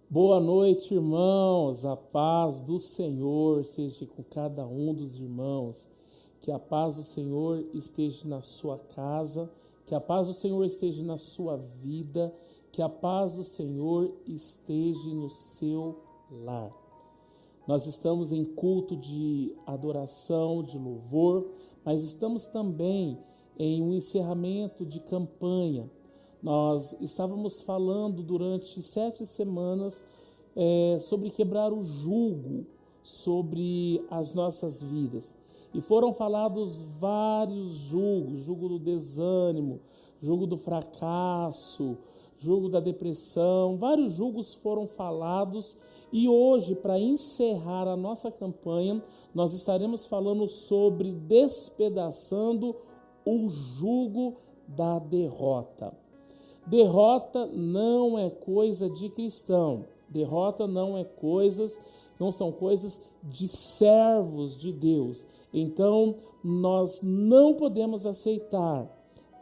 Boa noite, irmãos. A paz do Senhor seja com cada um dos irmãos. Que a paz do Senhor esteja na sua casa, que a paz do Senhor esteja na sua vida, que a paz do Senhor esteja no seu lar. Nós estamos em culto de adoração, de louvor, mas estamos também em um encerramento de campanha. Nós estávamos falando durante 7 semanas sobre quebrar o jugo sobre as nossas vidas. E foram falados vários jugos, jugo do desânimo, jugo do fracasso, jugo da depressão, vários jugos foram falados. E hoje, para encerrar a nossa campanha, nós estaremos falando sobre despedaçando o jugo da derrota. Derrota não é coisa de cristão. Derrota não são coisas de servos de Deus. Então, nós não podemos aceitar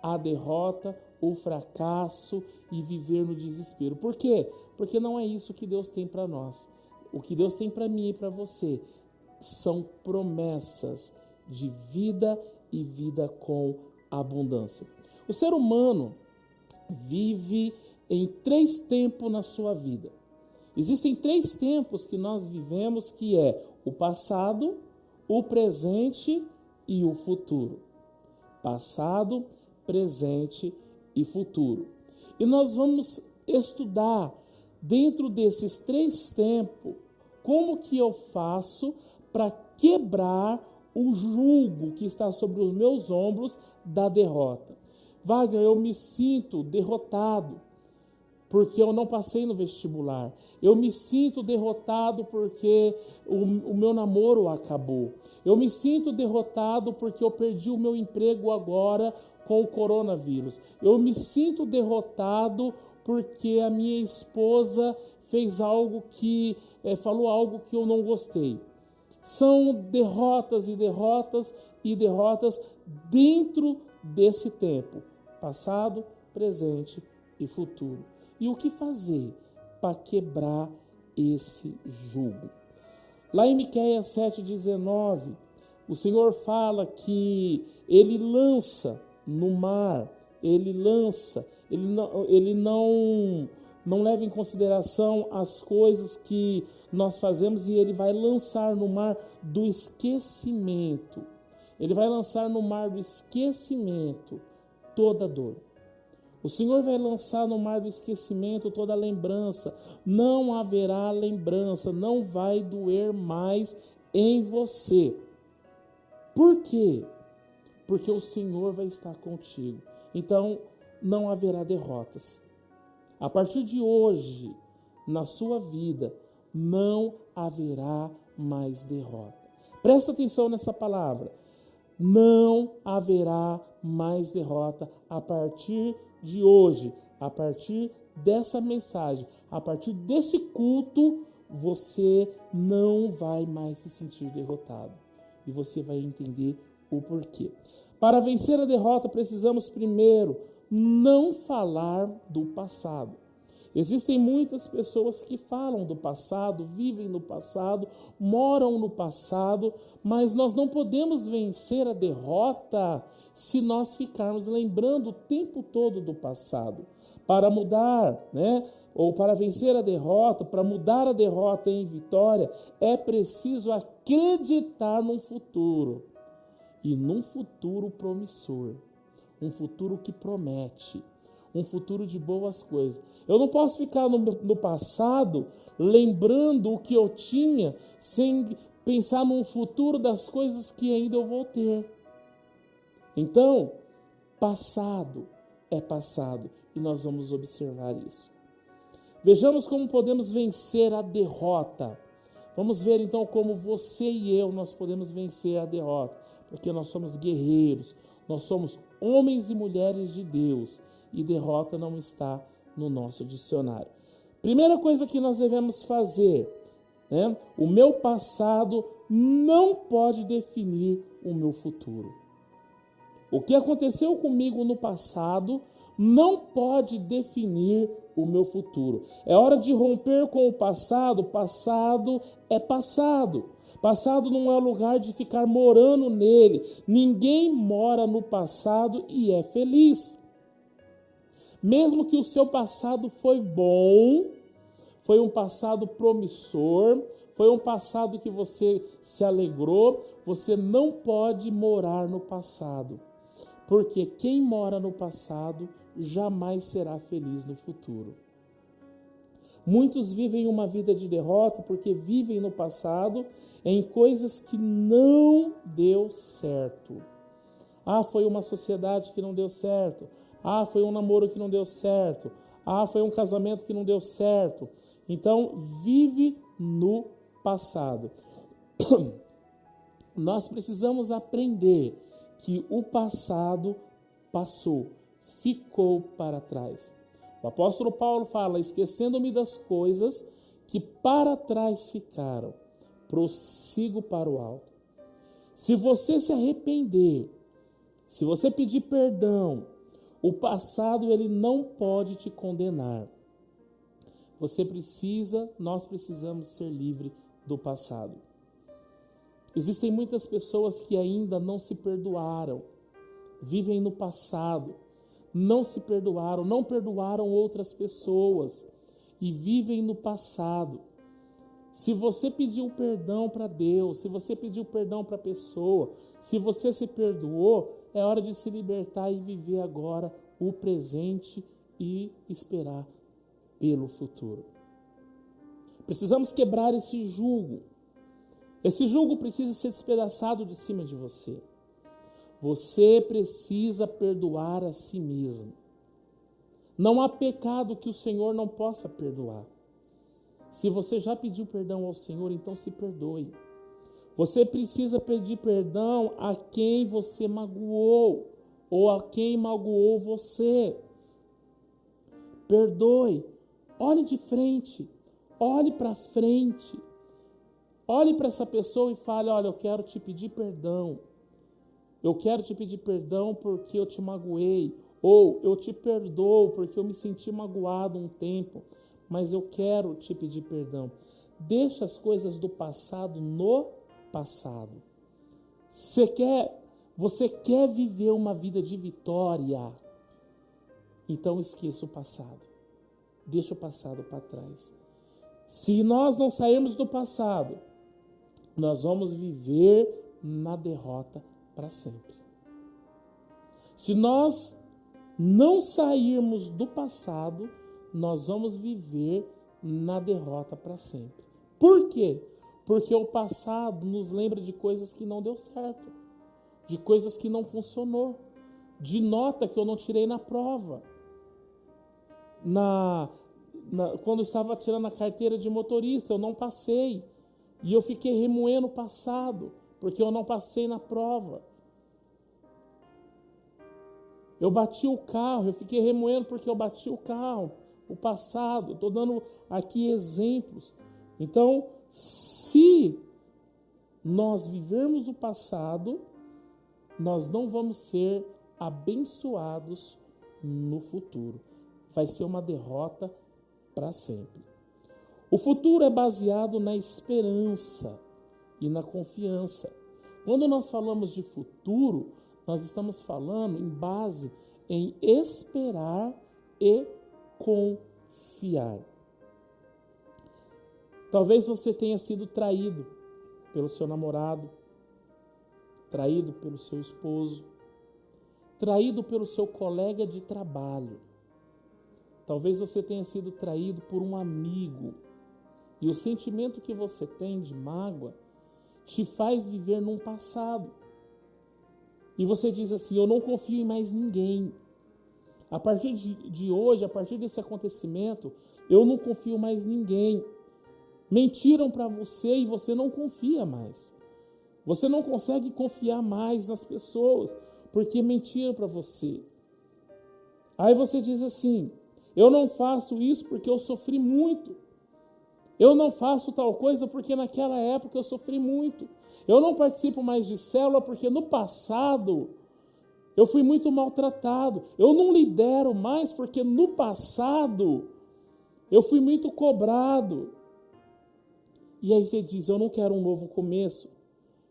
a derrota, o fracasso e viver no desespero. Por quê? Porque não é isso que Deus tem para nós. O que Deus tem para mim e para você são promessas de vida e vida com abundância. O ser humano vive em 3 tempos na sua vida. Existem 3 tempos que nós vivemos, que é o passado, o presente e o futuro. Passado, presente e futuro. E nós vamos estudar dentro desses 3 tempos como que eu faço para quebrar o jugo que está sobre os meus ombros da derrota. Wagner, eu me sinto derrotado porque eu não passei no vestibular. Eu me sinto derrotado porque o meu namoro acabou. Eu me sinto derrotado porque eu perdi o meu emprego agora com o coronavírus. Eu me sinto derrotado porque a minha esposa fez algo falou algo que eu não gostei. São derrotas e derrotas e derrotas dentro desse tempo. Passado, presente e futuro. E o que fazer para quebrar esse jugo? Lá em Miqueias 7,19, o Senhor fala que Ele lança no mar, Ele não leva em consideração as coisas que nós fazemos e Ele vai lançar no mar do esquecimento. Ele vai lançar no mar do esquecimento toda dor. O Senhor vai lançar no mar do esquecimento toda lembrança. Não haverá lembrança, não vai doer mais em você. Por quê? Porque o Senhor vai estar contigo. Então, não haverá derrotas. A partir de hoje, na sua vida, não haverá mais derrota. Presta atenção nessa palavra. Não haverá mais derrota a partir de hoje, a partir dessa mensagem, a partir desse culto, você não vai mais se sentir derrotado. E você vai entender o porquê. Para vencer a derrota, precisamos primeiro não falar do passado. Existem muitas pessoas que falam do passado, vivem no passado, moram no passado, mas nós não podemos vencer a derrota se nós ficarmos lembrando o tempo todo do passado. Para mudar, ou para vencer a derrota, para mudar a derrota em vitória, é preciso acreditar num futuro. E num futuro promissor, um futuro que promete, um futuro de boas coisas. Eu não posso ficar no passado lembrando o que eu tinha sem pensar num futuro das coisas que ainda eu vou ter. Então, passado é passado e nós vamos observar isso. Vejamos como podemos vencer a derrota. Vamos ver então como você e eu nós podemos vencer a derrota, porque nós somos guerreiros, nós somos homens e mulheres de Deus. E derrota não está no nosso dicionário. Primeira coisa que nós devemos fazer, né? O meu passado não pode definir o meu futuro. O que aconteceu comigo no passado não pode definir o meu futuro. É hora de romper com o passado. Passado é passado. Passado não é lugar de ficar morando nele. Ninguém mora no passado e é feliz. Mesmo que o seu passado foi bom, foi um passado promissor, foi um passado que você se alegrou, você não pode morar no passado. Porque quem mora no passado jamais será feliz no futuro. Muitos vivem uma vida de derrota porque vivem no passado em coisas que não deu certo. Ah, foi uma sociedade que não deu certo. Ah, foi um namoro que não deu certo. Ah, foi um casamento que não deu certo. Então, vive no passado. Nós precisamos aprender que o passado passou, ficou para trás. O apóstolo Paulo fala: esquecendo-me das coisas que para trás ficaram, prossigo para o alto. Se você se arrepender, se você pedir perdão, o passado ele não pode te condenar. Nós precisamos ser livres do passado. Existem muitas pessoas que ainda não se perdoaram, vivem no passado, não se perdoaram, não perdoaram outras pessoas e vivem no passado. Se você pediu perdão para Deus, se você pediu perdão para a pessoa, se você se perdoou, é hora de se libertar e viver agora o presente e esperar pelo futuro. Precisamos quebrar esse jugo. Esse jugo precisa ser despedaçado de cima de você. Você precisa perdoar a si mesmo. Não há pecado que o Senhor não possa perdoar. Se você já pediu perdão ao Senhor, então se perdoe. Você precisa pedir perdão a quem você magoou ou a quem magoou você. Perdoe. Olhe de frente. Olhe para frente. Olhe para essa pessoa e fale: olha, eu quero te pedir perdão. Eu quero te pedir perdão porque eu te magoei. Ou eu te perdoo porque eu me senti magoado um tempo. Mas eu quero te pedir perdão. Deixa as coisas do passado no passado. Você quer viver uma vida de vitória? Então esqueça o passado. Deixa o passado para trás. Se nós não sairmos do passado, nós vamos viver na derrota para sempre. Se nós não sairmos do passado, nós vamos viver na derrota para sempre. Por quê? Porque o passado nos lembra de coisas que não deu certo, de coisas que não funcionou, de nota que eu não tirei na prova. Quando eu estava tirando a carteira de motorista, eu não passei. E eu fiquei remoendo o passado, porque eu não passei na prova. Eu bati o carro, eu fiquei remoendo porque eu bati o carro. O passado, estou dando aqui exemplos. Então, se nós vivermos o passado, nós não vamos ser abençoados no futuro. Vai ser uma derrota para sempre. O futuro é baseado na esperança e na confiança. Quando nós falamos de futuro, nós estamos falando em base em esperar e confiar. Talvez você tenha sido traído pelo seu namorado, traído pelo seu esposo, traído pelo seu colega de trabalho. Talvez você tenha sido traído por um amigo. E o sentimento que você tem de mágoa te faz viver num passado. E você diz assim: eu não confio em mais ninguém. A partir de hoje, a partir desse acontecimento, eu não confio mais em ninguém. Mentiram para você e você não confia mais. Você não consegue confiar mais nas pessoas porque mentiram para você. Aí você diz assim: eu não faço isso porque eu sofri muito. Eu não faço tal coisa porque naquela época eu sofri muito. Eu não participo mais de célula porque no passado eu fui muito maltratado. Eu não lidero mais porque no passado eu fui muito cobrado. E aí você diz, eu não quero um novo começo.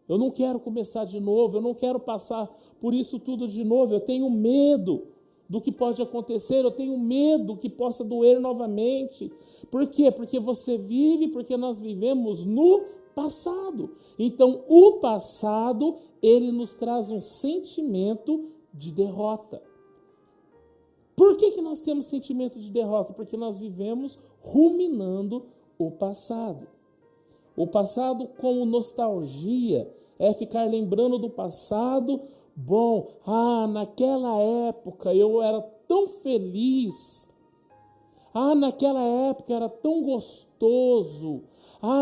Eu não quero começar de novo. Eu não quero passar por isso tudo de novo. Eu tenho medo do que pode acontecer. Eu tenho medo que possa doer novamente. Por quê? Porque porque nós vivemos no passado. Então, o passado, ele nos traz um sentimento de derrota. Por que nós temos sentimento de derrota? Porque nós vivemos ruminando o passado. O passado como nostalgia é ficar lembrando do passado. Bom, naquela época eu era tão feliz. Naquela época era tão gostoso.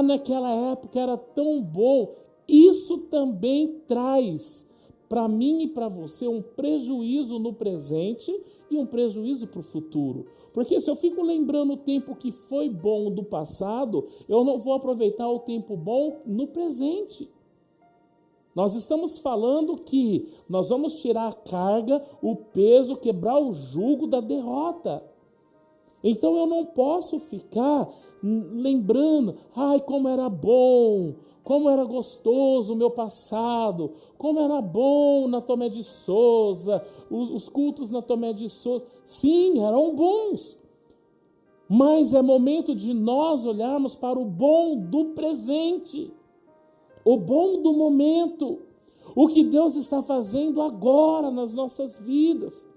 Naquela época era tão bom. Isso também traz para mim e para você um prejuízo no presente e um prejuízo para o futuro. Porque se eu fico lembrando o tempo que foi bom do passado, eu não vou aproveitar o tempo bom no presente. Nós estamos falando que nós vamos tirar a carga, o peso, quebrar o jugo da derrota. Então eu não posso ficar lembrando, como era bom, como era gostoso o meu passado, como era bom na Tomé de Souza, os cultos na Tomé de Souza. Sim, eram bons. Mas é momento de nós olharmos para o bom do presente, o bom do momento, o que Deus está fazendo agora nas nossas vidas.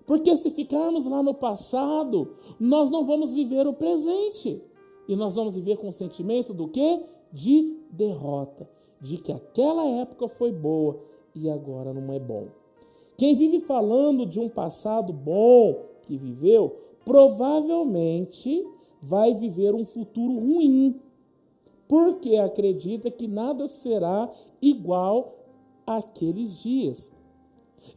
Porque se ficarmos lá no passado, nós não vamos viver o presente. E nós vamos viver com o sentimento do quê? De derrota. De que aquela época foi boa e agora não é bom. Quem vive falando de um passado bom que viveu, provavelmente vai viver um futuro ruim. Porque acredita que nada será igual àqueles dias.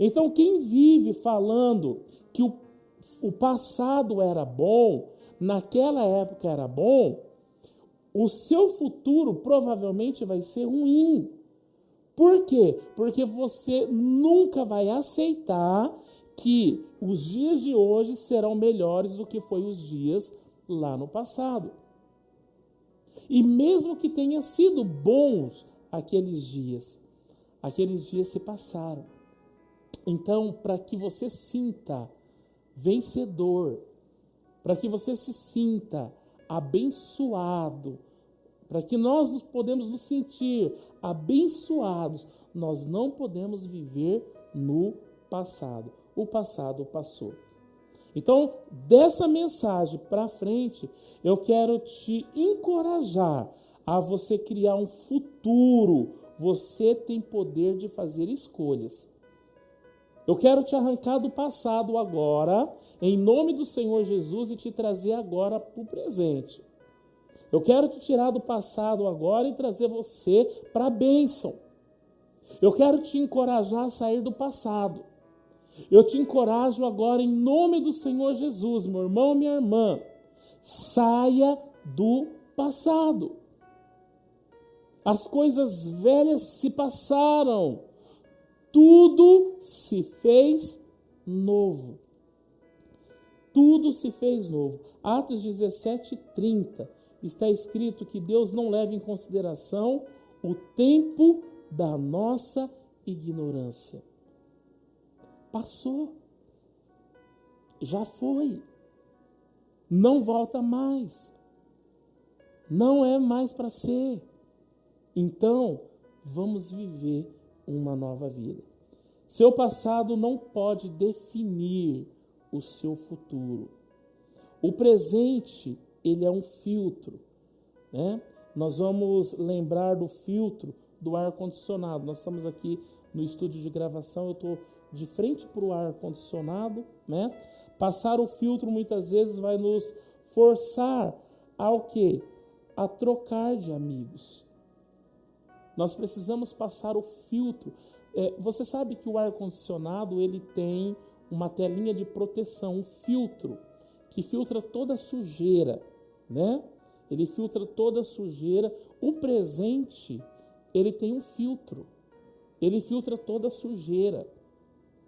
Então, quem vive falando que o passado era bom, naquela época era bom, o seu futuro provavelmente vai ser ruim. Por quê? Porque você nunca vai aceitar que os dias de hoje serão melhores do que foi os dias lá no passado. E mesmo que tenha sido bons aqueles dias se passaram. Então, para que você sinta vencedor, para que você se sinta abençoado, para que nós podemos nos sentir abençoados, nós não podemos viver no passado. O passado passou. Então, dessa mensagem para frente, eu quero te encorajar a você criar um futuro. Você tem poder de fazer escolhas. Eu quero te arrancar do passado agora, em nome do Senhor Jesus, e te trazer agora para o presente. Eu quero te tirar do passado agora e trazer você para a bênção. Eu quero te encorajar a sair do passado. Eu te encorajo agora em nome do Senhor Jesus, meu irmão, minha irmã. Saia do passado. As coisas velhas se passaram. Tudo se fez novo. Tudo se fez novo. Atos 17:30 está escrito que Deus não leva em consideração o tempo da nossa ignorância. Passou. Já foi. Não volta mais. Não é mais para ser. Então, vamos viver uma nova vida. Seu passado não pode definir o seu futuro. O presente, ele é um filtro, né? Nós vamos lembrar do filtro do ar-condicionado. Nós estamos aqui no estúdio de gravação, eu estou de frente para o ar-condicionado, né? Passar o filtro muitas vezes vai nos forçar ao quê? A trocar de amigos. Nós precisamos passar o filtro. Você sabe que o ar-condicionado ele tem uma telinha de proteção, um filtro, que filtra toda a sujeira, né? ele filtra toda a sujeira. O presente, ele tem um filtro. Ele filtra toda a sujeira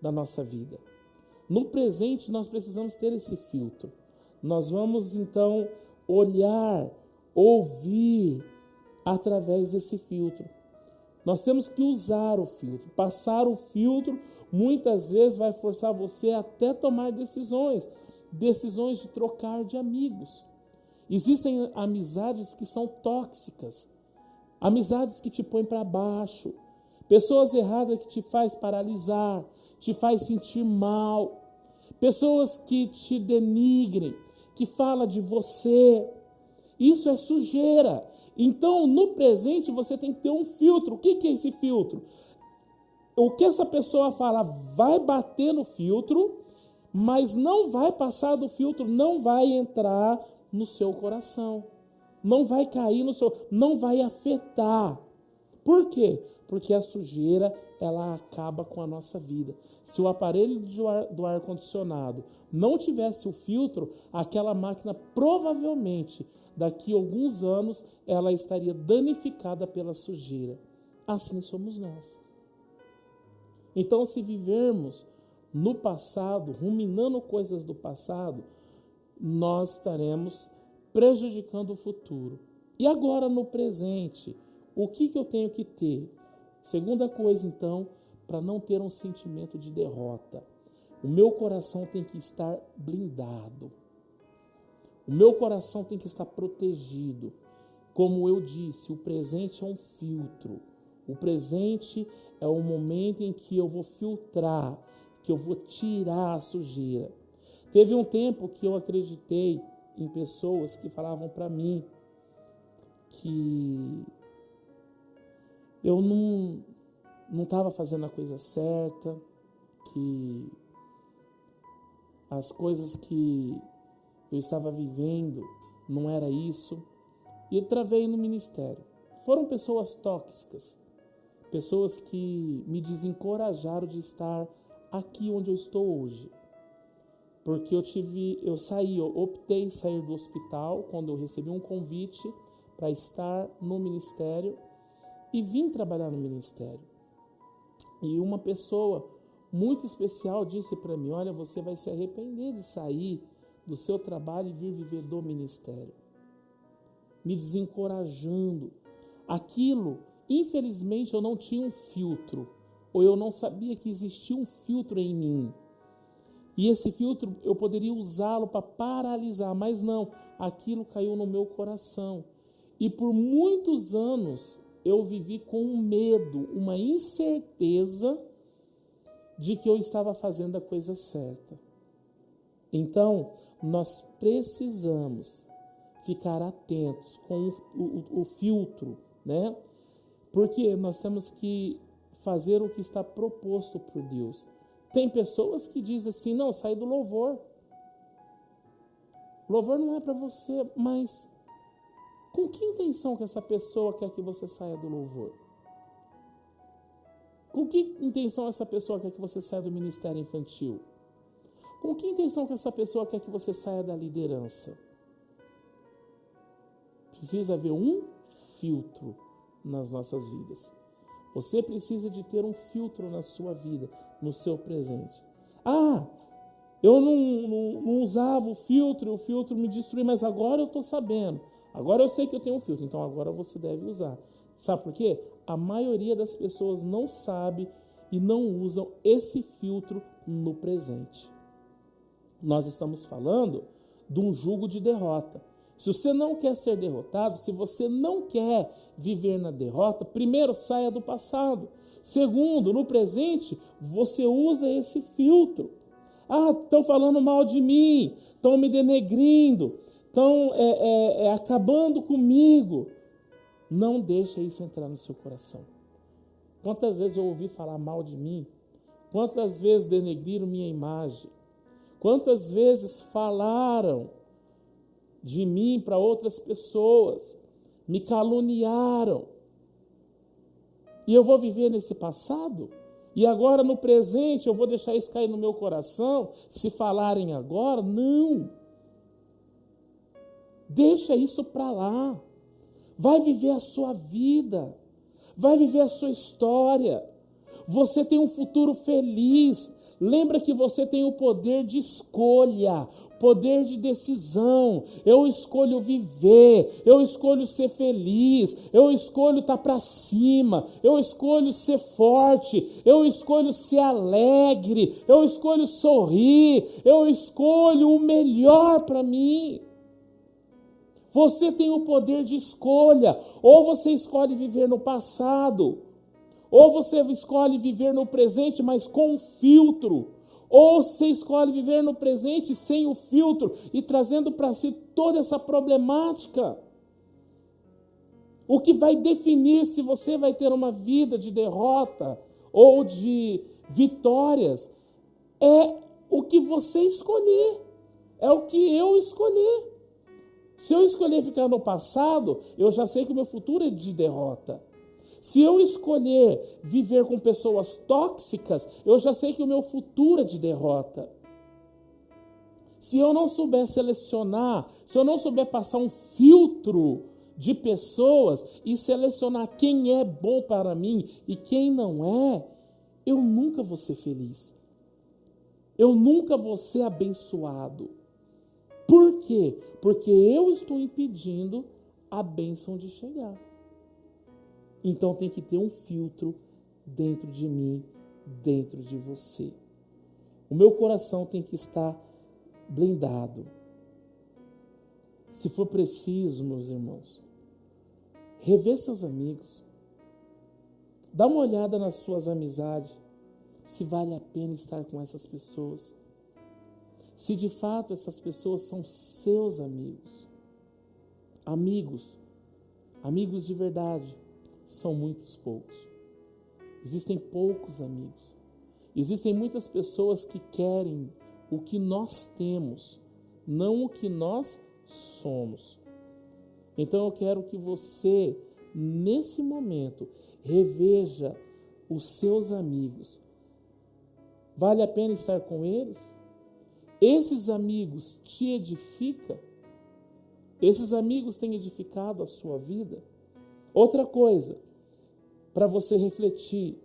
da nossa vida. No presente, nós precisamos ter esse filtro. Nós vamos, então, olhar, ouvir através desse filtro. Nós temos que usar o filtro. Passar o filtro, muitas vezes, vai forçar você até tomar decisões. Decisões de trocar de amigos. Existem amizades que são tóxicas. Amizades que te põem para baixo. Pessoas erradas que te faz paralisar, te faz sentir mal. Pessoas que te denigrem, que falam de você. Isso é sujeira. Então, no presente, você tem que ter um filtro. O que é esse filtro? O que essa pessoa fala vai bater no filtro, mas não vai passar do filtro, não vai entrar no seu coração. Não vai cair no seu... Não vai afetar. Por quê? Porque a sujeira, ela acaba com a nossa vida. Se o aparelho do ar-condicionado não tivesse o filtro, aquela máquina provavelmente, daqui a alguns anos, ela estaria danificada pela sujeira. Assim somos nós. Então, se vivermos no passado, ruminando coisas do passado, nós estaremos prejudicando o futuro. E agora, no presente, o que eu tenho que ter? Segunda coisa, então, para não ter um sentimento de derrota. O meu coração tem que estar blindado. O meu coração tem que estar protegido. Como eu disse, o presente é um filtro. O presente é o momento em que eu vou filtrar, que eu vou tirar a sujeira. Teve um tempo que eu acreditei em pessoas que falavam para mim que eu não estava fazendo a coisa certa, que as coisas que eu estava vivendo não era isso. E eu travei no ministério. Foram pessoas tóxicas, pessoas que me desencorajaram de estar aqui onde eu estou hoje. Porque eu optei em sair do hospital quando eu recebi um convite para estar no ministério e vim trabalhar no ministério. E uma pessoa muito especial disse para mim: olha, você vai se arrepender de sair do seu trabalho e vir viver do ministério. Me desencorajando. Aquilo, infelizmente, eu não tinha um filtro, ou eu não sabia que existia um filtro em mim. E esse filtro eu poderia usá-lo para paralisar, mas não, aquilo caiu no meu coração. E por muitos anos eu vivi com um medo, uma incerteza de que eu estava fazendo a coisa certa. Então, nós precisamos ficar atentos com o filtro, né? Porque nós temos que fazer o que está proposto por Deus. Tem pessoas que dizem assim: não, sai do louvor. Louvor não é para você, mas com que intenção que essa pessoa quer que você saia do louvor? Com que intenção essa pessoa quer que você saia do ministério infantil? Com que intenção que essa pessoa quer que você saia da liderança? Precisa haver um filtro nas nossas vidas. Você precisa de ter um filtro na sua vida, no seu presente. Ah, eu não usava o filtro me destruiu, mas agora eu estou sabendo. Agora eu sei que eu tenho um filtro, então agora você deve usar. Sabe por quê? A maioria das pessoas não sabe e não usam esse filtro no presente. Nós estamos falando de um jugo de derrota. Se você não quer ser derrotado, se você não quer viver na derrota, primeiro, saia do passado. Segundo, no presente, você usa esse filtro. Ah, estão falando mal de mim, estão me denegrindo, estão acabando comigo. Não deixa isso entrar no seu coração. Quantas vezes eu ouvi falar mal de mim? Quantas vezes denegriram minha imagem? Quantas vezes falaram de mim para outras pessoas, me caluniaram. E eu vou viver nesse passado? E agora no presente eu vou deixar isso cair no meu coração? Se falarem agora? Não. Deixa isso para lá. Vai viver a sua vida. Vai viver a sua história. Você tem um futuro feliz. Lembra que você tem o poder de escolha, poder de decisão. Eu escolho viver, eu escolho ser feliz, eu escolho estar para cima, eu escolho ser forte, eu escolho ser alegre, eu escolho sorrir, eu escolho o melhor para mim. Você tem o poder de escolha. Ou você escolhe viver no passado, ou você escolhe viver no presente, mas com um filtro. Ou você escolhe viver no presente sem o filtro e trazendo para si toda essa problemática. O que vai definir se você vai ter uma vida de derrota ou de vitórias é o que você escolher. É o que eu escolher. Se eu escolher ficar no passado, eu já sei que o meu futuro é de derrota. Se eu escolher viver com pessoas tóxicas, eu já sei que o meu futuro é de derrota. Se eu não souber selecionar, se eu não souber passar um filtro de pessoas e selecionar quem é bom para mim e quem não é, eu nunca vou ser feliz. Eu nunca vou ser abençoado. Por quê? Porque eu estou impedindo a bênção de chegar. Então tem que ter um filtro dentro de mim, dentro de você. O meu coração tem que estar blindado. Se for preciso, meus irmãos, rever seus amigos. Dá uma olhada nas suas amizades, se vale a pena estar com essas pessoas. Se de fato essas pessoas são seus amigos. Amigos de verdade, são muitos poucos. Existem poucos amigos. Existem muitas pessoas que querem o que nós temos, não o que nós somos. Então eu quero que você, nesse momento, reveja os seus amigos. Vale a pena estar com eles? Esses amigos te edificam? Esses amigos têm edificado a sua vida? Outra coisa, para você refletir,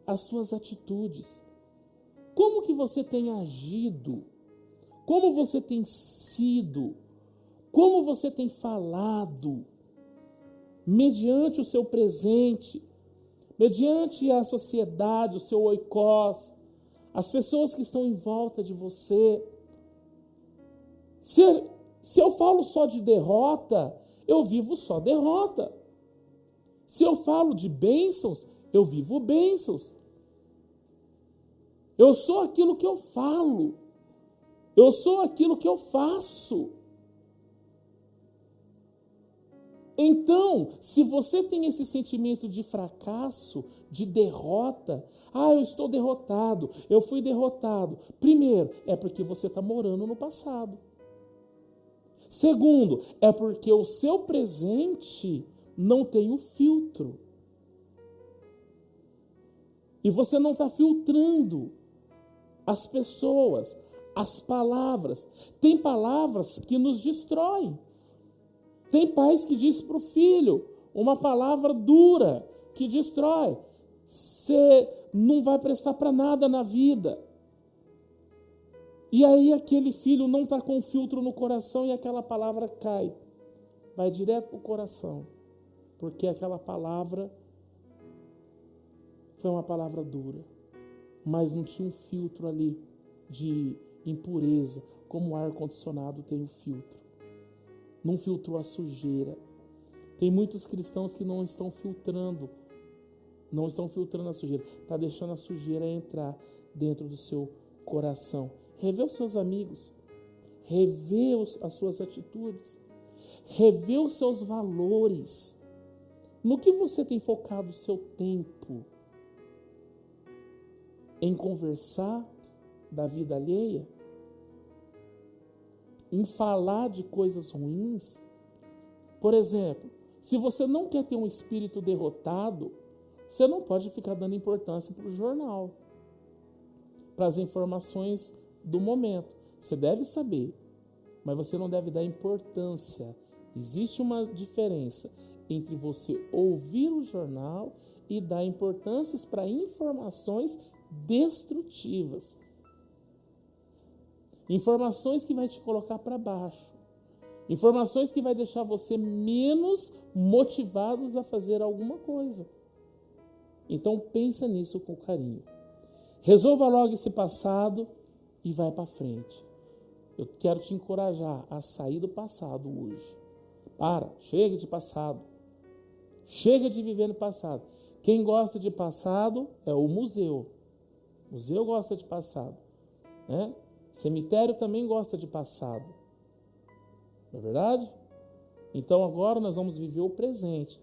as suas atitudes. Como que você tem agido? Como você tem sido? Como você tem falado? Mediante o seu presente, mediante a sociedade, o seu oikos, as pessoas que estão em volta de você. Se eu falo só de derrota, eu vivo só derrota. Se eu falo de bênçãos, eu vivo bênçãos. Eu sou aquilo que eu falo. Eu sou aquilo que eu faço. Então, se você tem esse sentimento de fracasso, de derrota, eu estou derrotado, eu fui derrotado. Primeiro, é porque você está morando no passado. Segundo, é porque o seu presente não tem o filtro. E você não está filtrando as pessoas, as palavras. Tem palavras que nos destroem. Tem pais que dizem para o filho uma palavra dura que destrói. Você não vai prestar para nada na vida. E aí aquele filho não está com filtro no coração e aquela palavra cai. Vai direto para o coração. Porque aquela palavra foi uma palavra dura. Mas não tinha um filtro ali de impureza, como o ar-condicionado tem o filtro. Não filtrou a sujeira. Tem muitos cristãos que não estão filtrando a sujeira. Está deixando a sujeira entrar dentro do seu coração. Revê os seus amigos. Revê as suas atitudes. Revê os seus valores. No que você tem focado o seu tempo? Em conversar da vida alheia? Em falar de coisas ruins? Por exemplo, se você não quer ter um espírito derrotado, você não pode ficar dando importância para o jornal, para as informações do momento. Você deve saber, mas você não deve dar importância. Existe uma diferença entre você ouvir o jornal e dar importância para informações destrutivas. Informações que vai te colocar para baixo. Informações que vai deixar você menos motivados a fazer alguma coisa. Então pensa nisso com carinho. Resolva logo esse passado e vai para frente. Eu quero te encorajar a sair do passado hoje. Chega de passado. Chega de viver no passado. Quem gosta de passado é o museu. O museu gosta de passado, né? Cemitério também gosta de passado. Não é verdade? Então agora nós vamos viver o presente.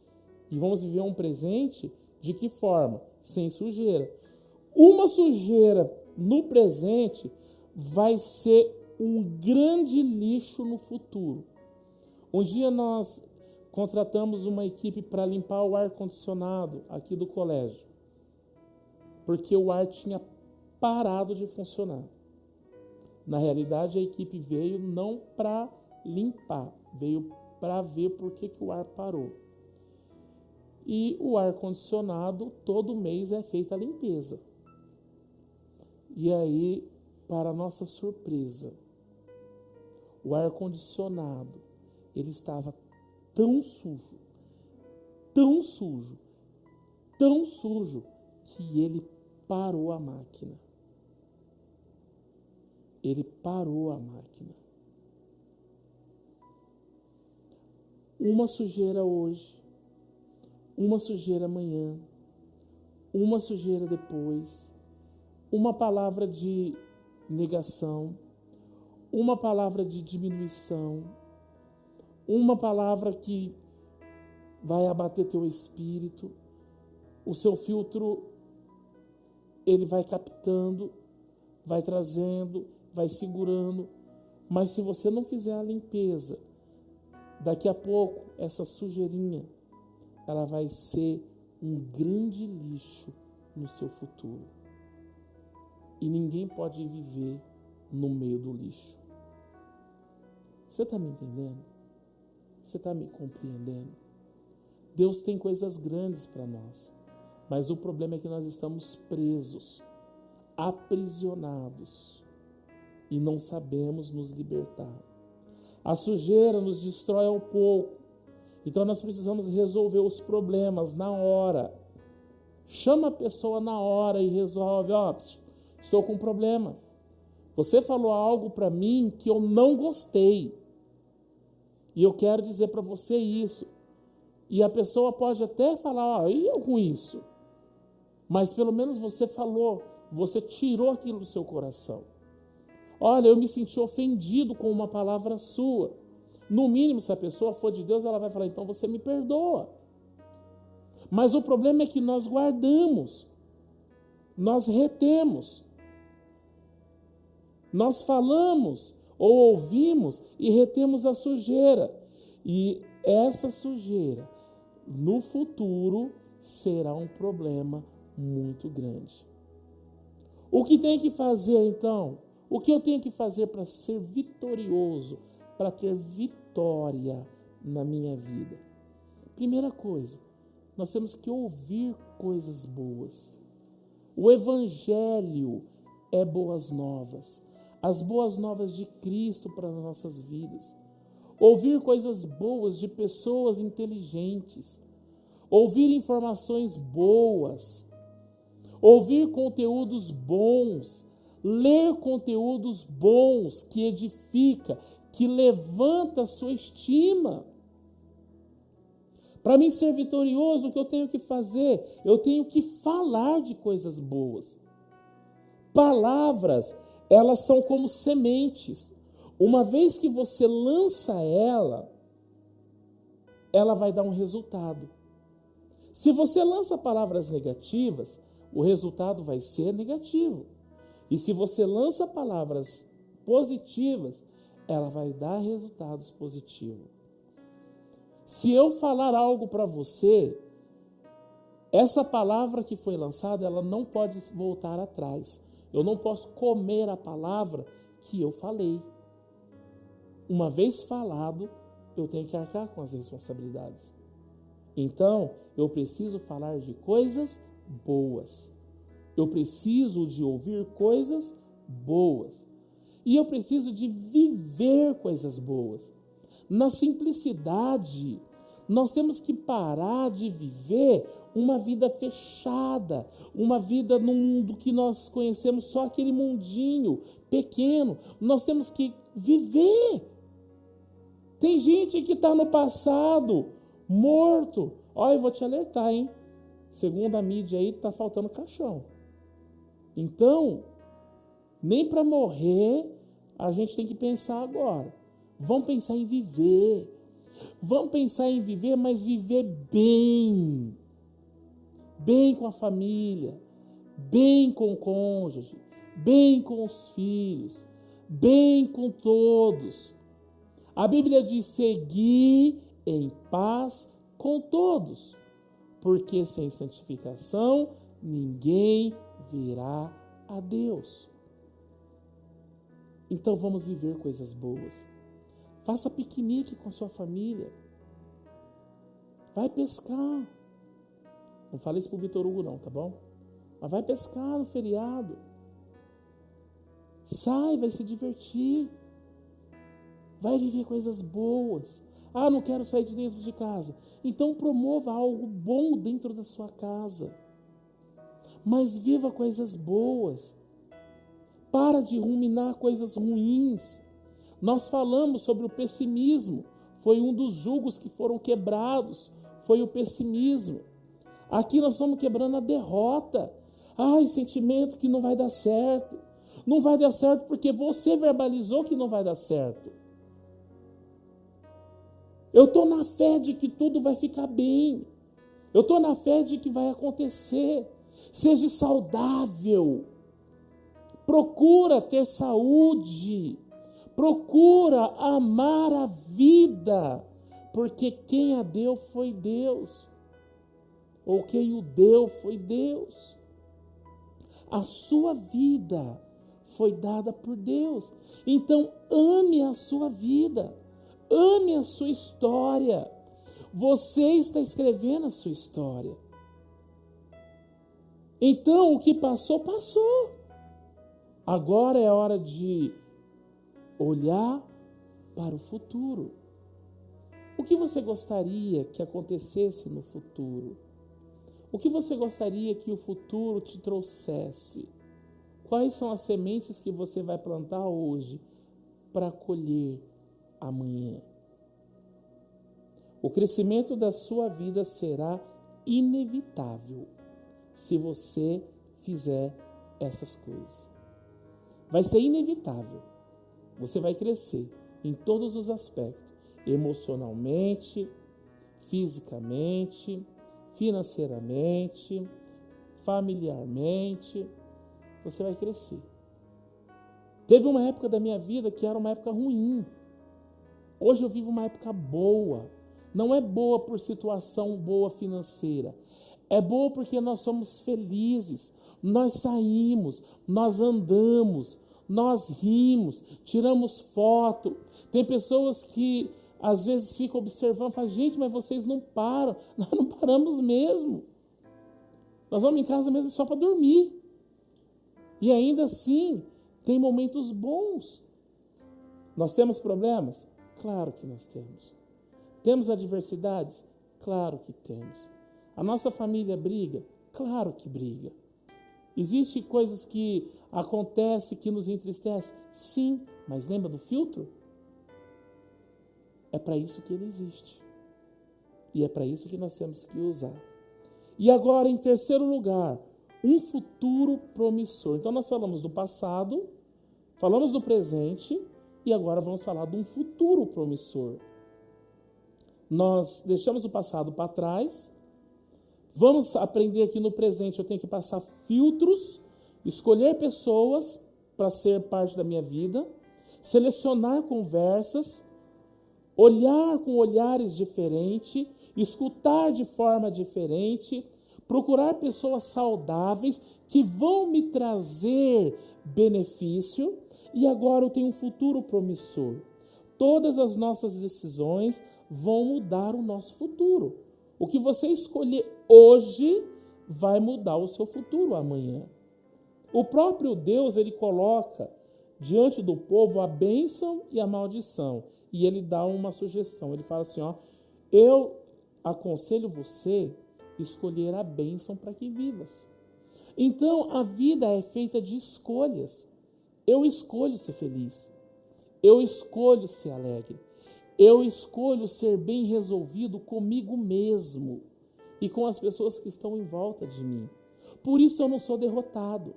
E vamos viver um presente de que forma? Sem sujeira. Uma sujeira no presente vai ser um grande lixo no futuro. Um dia nós contratamos uma equipe para limpar o ar-condicionado aqui do colégio, porque o ar tinha parado de funcionar. Na realidade, a equipe veio não para limpar, veio para ver por que o ar parou. E o ar-condicionado, todo mês é feita a limpeza. E aí, para nossa surpresa, o ar-condicionado, ele estava tão sujo, tão sujo, tão sujo, que ele parou a máquina. Ele parou a máquina. Uma sujeira hoje, uma sujeira amanhã, uma sujeira depois, uma palavra de negação, uma palavra de diminuição, uma palavra que vai abater teu espírito, o seu filtro, ele vai captando, vai trazendo, vai segurando, mas se você não fizer a limpeza, daqui a pouco essa sujeirinha, ela vai ser um grande lixo no seu futuro. E ninguém pode viver no meio do lixo. Você está me entendendo? Você está me compreendendo? Deus tem coisas grandes para nós, mas o problema é que nós estamos presos, aprisionados e não sabemos nos libertar. A sujeira nos destrói um pouco, então nós precisamos resolver os problemas na hora. Chama a pessoa na hora e resolve. Estou com um problema. Você falou algo para mim que eu não gostei. E eu quero dizer para você isso. E a pessoa pode até falar, e eu com isso? Mas pelo menos você falou, você tirou aquilo do seu coração. Olha, eu me senti ofendido com uma palavra sua. No mínimo, se a pessoa for de Deus, ela vai falar, então você me perdoa. Mas o problema é que nós guardamos, nós retemos, nós falamos ou ouvimos e retemos a sujeira. E essa sujeira, no futuro, será um problema muito grande. O que tem que fazer, então? O que eu tenho que fazer para ser vitorioso, para ter vitória na minha vida? Primeira coisa, nós temos que ouvir coisas boas. O Evangelho é boas novas. As boas novas de Cristo para as nossas vidas. Ouvir coisas boas de pessoas inteligentes. Ouvir informações boas. Ouvir conteúdos bons. Ler conteúdos bons que edifica, que levanta a sua estima. Para mim ser vitorioso, o que eu tenho que fazer? Eu tenho que falar de coisas boas. Palavras, elas são como sementes. Uma vez que você lança ela vai dar um resultado. Se você lança palavras negativas, o resultado vai ser negativo. E se você lança palavras positivas, ela vai dar resultados positivos. Se eu falar algo para você, essa palavra que foi lançada, ela não pode voltar atrás. Eu não posso comer a palavra que eu falei. uma vez falado, eu tenho que arcar com as responsabilidades. Então, eu preciso falar de coisas boas. Eu preciso de ouvir coisas boas. E eu preciso de viver coisas boas. Na simplicidade, nós temos que parar de viver uma vida fechada, uma vida num mundo que nós conhecemos só aquele mundinho pequeno. Nós temos que viver. Tem gente que está no passado, morto. Olha, eu vou te alertar, hein? Segundo a mídia aí, está faltando caixão. Então, nem para morrer, a gente tem que pensar agora. Vamos pensar em viver. Vamos pensar em viver, mas viver bem. Bem com a família, bem com o cônjuge, bem com os filhos, bem com todos. A Bíblia diz: seguir em paz com todos, porque sem santificação ninguém virá a Deus. Então vamos viver coisas boas. Faça piquenique com a sua família. Vai pescar. Não fala isso pro Vitor Hugo não, tá bom? Mas vai pescar no feriado. Sai, vai se divertir. Vai viver coisas boas. Ah, não quero sair de dentro de casa. Então promova algo bom dentro da sua casa. Mas viva coisas boas. Para de ruminar coisas ruins. Nós falamos sobre o pessimismo. Foi um dos julgos que foram quebrados. Foi o pessimismo. Aqui nós estamos quebrando a derrota. Ai, sentimento que não vai dar certo. Não vai dar certo porque você verbalizou que não vai dar certo. Eu estou na fé de que tudo vai ficar bem. Eu estou na fé de que vai acontecer. Seja saudável. Procura ter saúde. Procura amar a vida. Porque quem a deu foi Deus. Ou quem o deu foi Deus. A sua vida foi dada por Deus. Então ame a sua vida. Ame a sua história. Você está escrevendo a sua história. Então o que passou, passou. Agora é hora de olhar para o futuro. O que você gostaria que acontecesse no futuro? O que você gostaria que o futuro te trouxesse? Quais são as sementes que você vai plantar hoje para colher amanhã? O crescimento da sua vida será inevitável se você fizer essas coisas. Vai ser inevitável. Você vai crescer em todos os aspectos, emocionalmente, fisicamente, financeiramente, familiarmente, você vai crescer. Teve uma época da minha vida que era uma época ruim. Hoje eu vivo uma época boa. Não é boa por situação boa financeira. É boa porque nós somos felizes. Nós saímos, nós andamos, nós rimos, tiramos foto. Tem pessoas que às vezes ficam observando, falam: gente, mas vocês não param. Nós não paramos mesmo. Nós vamos em casa mesmo só para dormir. E ainda assim, tem momentos bons. Nós temos problemas? Claro que nós temos. Temos adversidades? Claro que temos. A nossa família briga? Claro que briga. Existem coisas que acontecem que nos entristecem? Sim, mas lembra do filtro? É para isso que ele existe. E é para isso que nós temos que usar. E agora, em terceiro lugar, um futuro promissor. Então nós falamos do passado, falamos do presente e agora vamos falar de um futuro promissor. Nós deixamos o passado para trás. Vamos aprender aqui no presente. Eu tenho que passar filtros, escolher pessoas para ser parte da minha vida, selecionar conversas, olhar com olhares diferentes, escutar de forma diferente, procurar pessoas saudáveis que vão me trazer benefício. E agora eu tenho um futuro promissor. todas as nossas decisões vão mudar o nosso futuro. O que você escolher hoje vai mudar o seu futuro amanhã. O próprio Deus, ele coloca diante do povo a bênção e a maldição. E ele dá uma sugestão. Ele fala assim, eu aconselho você escolher a bênção para que vivas. Então, a vida é feita de escolhas. Eu escolho ser feliz. Eu escolho ser alegre. Eu escolho ser bem resolvido comigo mesmo e com as pessoas que estão em volta de mim. Por isso eu não sou derrotado.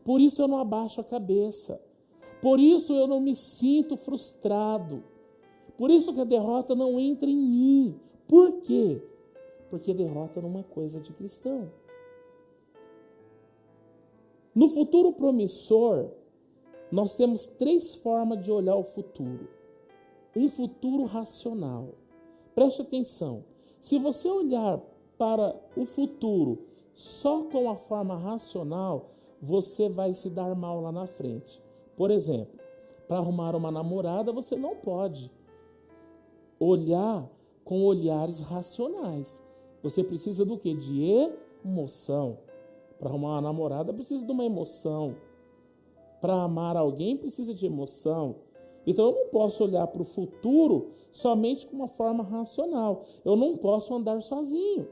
Por isso eu não abaixo a cabeça. Por isso eu não me sinto frustrado. Por isso que a derrota não entra em mim. Por quê? Porque derrota não é coisa de cristão. No futuro promissor, nós temos 3 formas de olhar o futuro. Um futuro racional. Preste atenção. Se você olhar para o futuro só com a forma racional, você vai se dar mal lá na frente. Por exemplo, para arrumar uma namorada, você não pode olhar com olhares racionais. Você precisa do quê? De emoção. Para arrumar uma namorada, precisa de uma emoção. Para amar alguém, precisa de emoção. Então, eu não posso olhar para o futuro somente com uma forma racional. Eu não posso andar sozinho.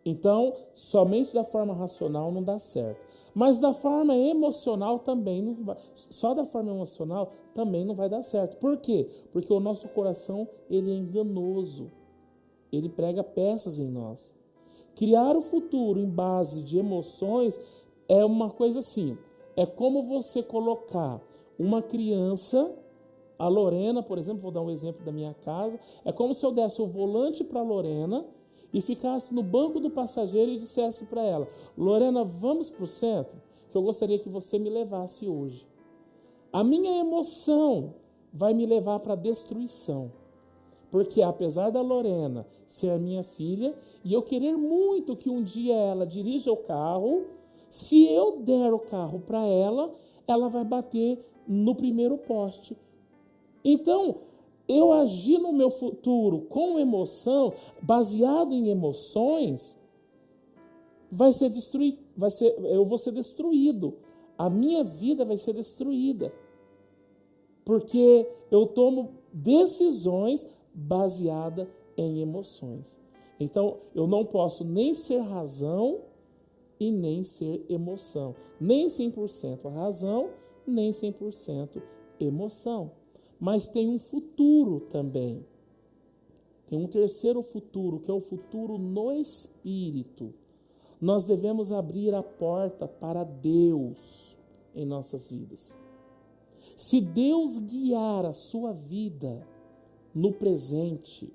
Então, somente da forma racional não dá certo. Mas da forma emocional também não vai. Só da forma emocional também não vai dar certo. Por quê? Porque o nosso coração, ele é enganoso. Ele prega peças em nós. Criar o futuro em base de emoções é uma coisa assim. É como você colocar uma criança, a Lorena, por exemplo, vou dar um exemplo da minha casa, é como se eu desse o volante para a Lorena e ficasse no banco do passageiro e dissesse para ela, Lorena, vamos para o centro, que eu gostaria que você me levasse hoje. A minha emoção vai me levar para a destruição. Porque apesar da Lorena ser a minha filha, e eu querer muito que um dia ela dirija o carro, se eu der o carro para ela, ela vai bater no primeiro poste. Então, eu agir no meu futuro com emoção, baseado em emoções, eu vou ser destruído. A minha vida vai ser destruída. Porque eu tomo decisões baseadas em emoções. Então, eu não posso nem ser razão e nem ser emoção. Nem 100% razão, nem 100% emoção. Mas tem um futuro também. Tem um terceiro futuro, que é o futuro no Espírito. Nós devemos abrir a porta para Deus em nossas vidas. Se Deus guiar a sua vida no presente,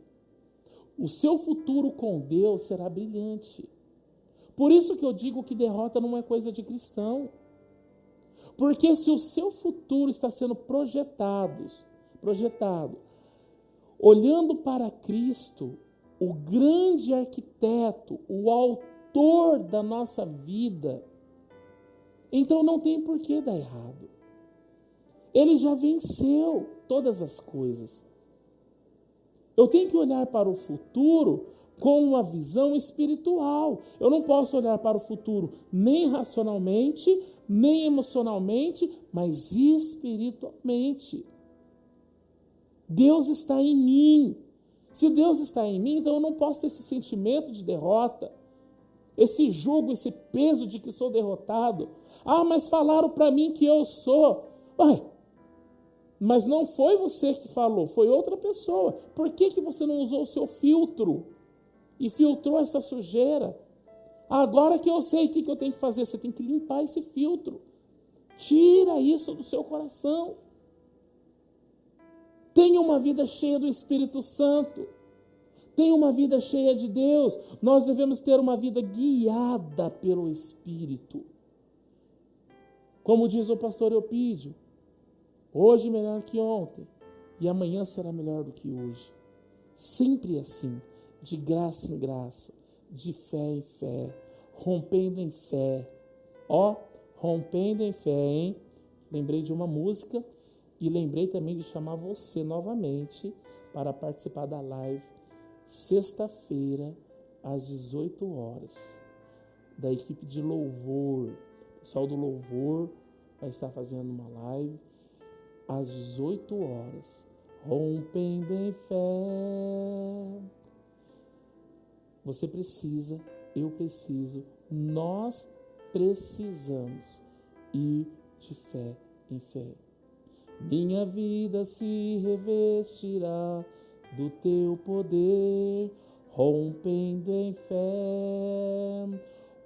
o seu futuro com Deus será brilhante. Por isso que eu digo que derrota não é coisa de cristão. Porque se o seu futuro está sendo projetado, olhando para Cristo, o grande arquiteto, o autor da nossa vida, então não tem por que dar errado. Ele já venceu todas as coisas. Eu tenho que olhar para o futuro com uma visão espiritual. Eu não posso olhar para o futuro nem racionalmente, nem emocionalmente, mas espiritualmente. Deus está em mim. Se Deus está em mim, então eu não posso ter esse sentimento de derrota, esse jugo, esse peso de que sou derrotado. Ah, mas falaram para mim que eu sou. Mas não foi você que falou, foi outra pessoa. Por que você não usou o seu filtro e filtrou essa sujeira? Agora que eu sei o que eu tenho que fazer, você tem que limpar esse filtro. Tira isso do seu coração. Tenha uma vida cheia do Espírito Santo. Tenha uma vida cheia de Deus. Nós devemos ter uma vida guiada pelo Espírito. Como diz o pastor Eupídio, hoje melhor que ontem, e amanhã será melhor do que hoje. Sempre assim, de graça em graça, de fé em fé, rompendo em fé. Rompendo em fé, hein? Lembrei de uma música E lembrei também de chamar você novamente para participar da live sexta-feira, às 18 horas, da equipe de louvor. O pessoal do louvor vai estar fazendo uma live às 18 horas. Rompendo em fé. Você precisa, eu preciso, nós precisamos ir de fé em fé. Minha vida se revestirá do teu poder, rompendo em fé.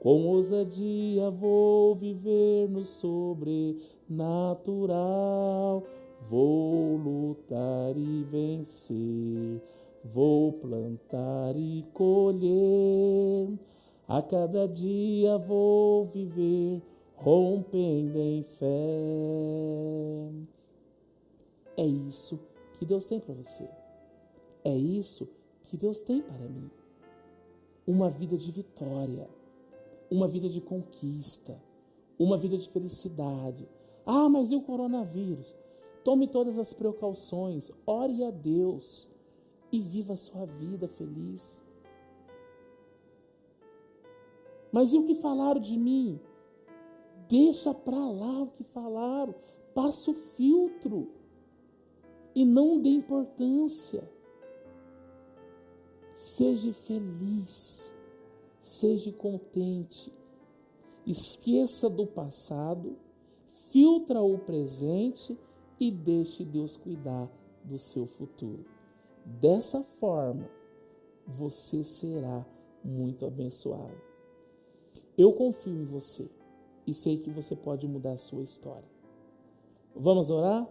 Com ousadia vou viver no sobrenatural. Vou lutar e vencer, vou plantar e colher. A cada dia vou viver, rompendo em fé. É isso que Deus tem para você. É isso que Deus tem para mim. Uma vida de vitória, uma vida de conquista, uma vida de felicidade. Ah, mas e o coronavírus? Tome todas as precauções, ore a Deus e viva a sua vida feliz. Mas e o que falaram de mim? Deixa para lá o que falaram, passa o filtro e não dê importância. Seja feliz, seja contente, esqueça do passado, filtra o presente e deixe Deus cuidar do seu futuro. Dessa forma, você será muito abençoado. Eu confio em você e sei que você pode mudar a sua história. Vamos orar?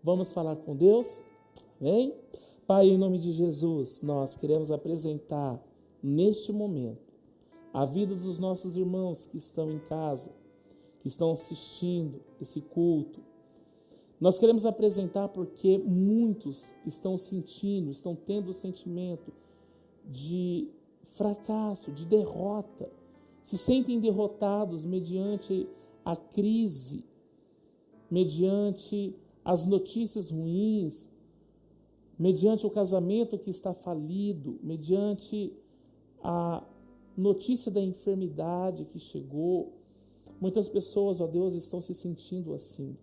Vamos falar com Deus? Amém? Pai, em nome de Jesus, nós queremos apresentar neste momento a vida dos nossos irmãos que estão em casa, que estão assistindo esse culto. Nós queremos apresentar porque muitos estão sentindo, estão tendo o sentimento de fracasso, de derrota. Se sentem derrotados mediante a crise, mediante as notícias ruins, mediante o casamento que está falido, mediante a notícia da enfermidade que chegou. Muitas pessoas, ó Deus, estão se sentindo assim.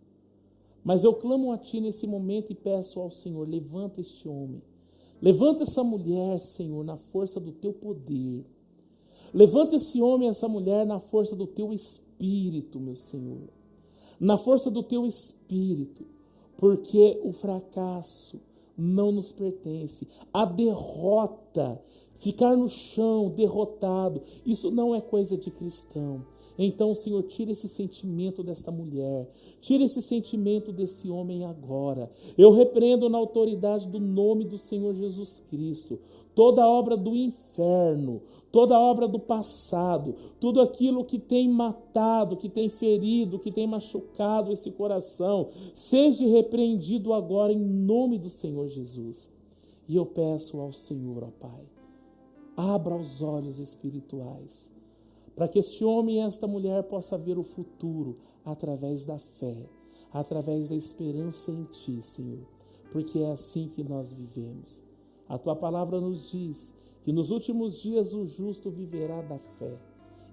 Mas eu clamo a Ti nesse momento e peço ao Senhor, levanta este homem, levanta essa mulher, Senhor, na força do Teu poder. Levanta esse homem e essa mulher na força do Teu Espírito, meu Senhor. Na força do Teu Espírito, porque o fracasso não nos pertence. A derrota, ficar no chão, derrotado, isso não é coisa de cristão. Então, Senhor, tira esse sentimento desta mulher, tira esse sentimento desse homem agora. Eu repreendo na autoridade do nome do Senhor Jesus Cristo toda obra do inferno, toda obra do passado, tudo aquilo que tem matado, que tem ferido, que tem machucado esse coração, seja repreendido agora em nome do Senhor Jesus. E eu peço ao Senhor, ó Pai, abra os olhos espirituais, para que este homem e esta mulher possam ver o futuro através da fé, através da esperança em Ti, Senhor, porque é assim que nós vivemos. A Tua palavra nos diz que nos últimos dias o justo viverá da fé,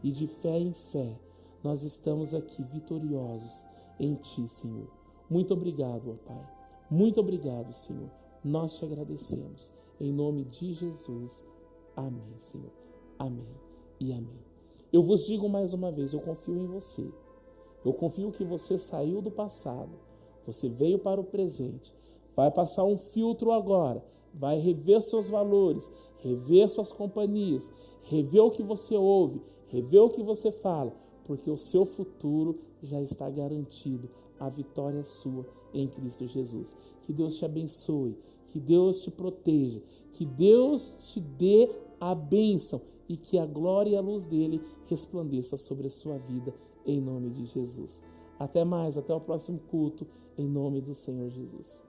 e de fé em fé nós estamos aqui vitoriosos em Ti, Senhor. Muito obrigado, ó Pai. Muito obrigado, Senhor. Nós Te agradecemos. Em nome de Jesus. Amém, Senhor. Amém e amém. Eu vos digo mais uma vez, eu confio em você. Eu confio que você saiu do passado, você veio para o presente, vai passar um filtro agora, vai rever seus valores, rever suas companhias, rever o que você ouve, rever o que você fala, porque o seu futuro já está garantido, a vitória é sua em Cristo Jesus. Que Deus te abençoe, que Deus te proteja, que Deus te dê a bênção e que a glória e a luz dele resplandeça sobre a sua vida, em nome de Jesus. Até mais, até o próximo culto, em nome do Senhor Jesus.